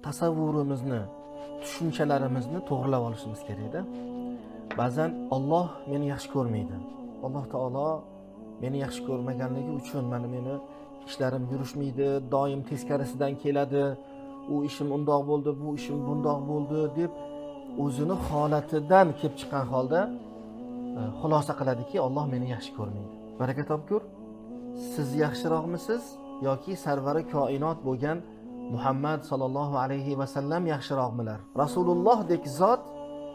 tasavvurimizni, tushunchalarimizni to'g'rilab olishimiz kerak-da. Ba'zan Alloh meni yaxshi ko'rmaydi. Alloh taolo meni yaxshi ko'rmaganligi uchun meni ishlarim yurishmaydi, doim teskarisidan keladi. U ishim undoq bo'ldi, bu ishim bundoq bo'ldi deb o'zini holatidan kelib chiqqan holda xulosa qiladiki, Alloh meni yaxshi ko'rmaydi. Baraka topkur. Siz yaxshiroqmisiz yoki sarvari koinot bo'lgan Muhammad sallallohu alayhi va sallam yaxshiroqmilar? Rasulullohdek zot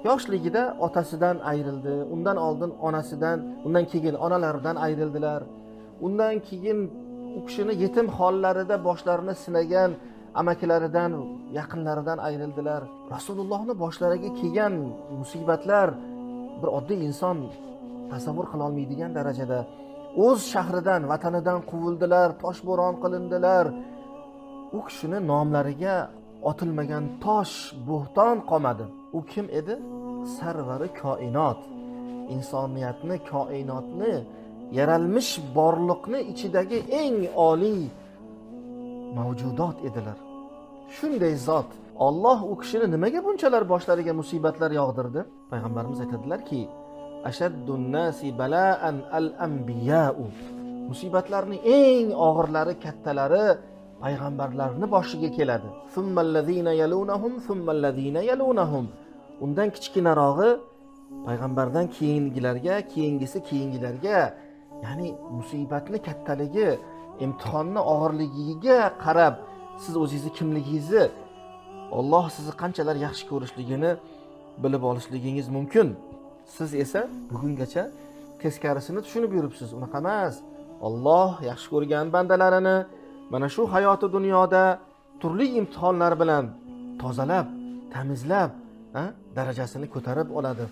yoshligida otasidan ayrildi, undan oldin onasidan, undan keyin onalaridan ayrildilar. Undan keyin u kishini yetim hollarida boshlarini sinagan amakilaridan, yaqinlaridan ayrildilar. Rasulullohning boshlariga kelgan musibatlar bir oddiy inson tasavvur qila olmaydigan darajada. O'z shahridan, vatanidan quvildilar, toshbo'ron qilindilar. U kishini nomlariga otilmagan tosh, bo'hton qolmadi. U kim edi? Sarvari koinot. Insoniyatni, koinotni, yaralmish borliqni ichidagi eng oliy mavjudot edilar. Shunday zot. Alloh u kishini nimaga bunchalar boshlariga musibatlar yog'dirdi? Payg'ambarimiz aytadilar-ki, ashaddun nasi bala'an al-anbiya'u. Musibatlarning eng og'irlari, kattalari payg'ambarlarning boshiga keladi. Summallazina yalunahum, summallazina yalunahum. Undan kichkinarog'i payg'ambardan keyingilarga, ya'ni musibatning kattaligi, imtihonning og'irligiga qarab siz o'zingizni kimligingizni, Alloh sizni qanchalar yaxshi ko'rishligini bilib olishligingiz mumkin. Siz esa bugungacha teskarisini tushunib yuribsiz. Unaqa emas. Alloh yaxshi ko'rgan bandalarini mana shu hayoti dunyoda turli imtihonlar bilan tozalab, tamizlab, darajasini ko'tarib oladi.